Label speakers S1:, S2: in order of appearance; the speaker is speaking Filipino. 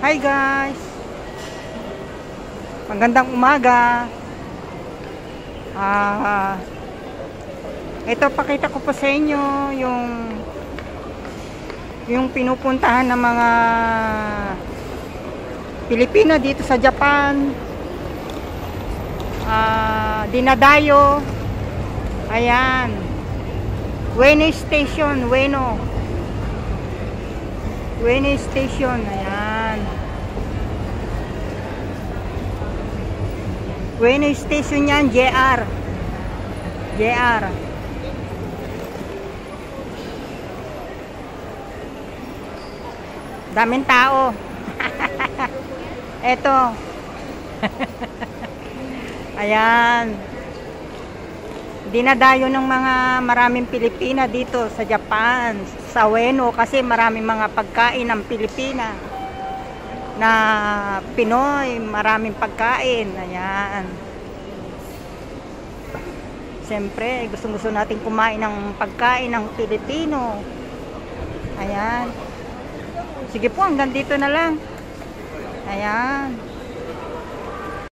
S1: Hi guys! Magandang umaga. Ito pakita ko po sa inyo yung pinupuntahan ng mga Pilipino dito sa Japan. Dinadayo. Ayan. Ueno Station, Ueno Station, ayan. Ueno Station yan, JR. Daming tao. Eto. Ayan. Dinadayo ng mga maraming Pilipina dito sa Japan, sa Ueno, kasi maraming mga pagkain ng Pilipina na Pinoy, maraming pagkain. Ayan. Siyempre, gusto natin kumain ng pagkain ng Pilipino. Ayan. Sige po, hanggang dito na lang. Ayan.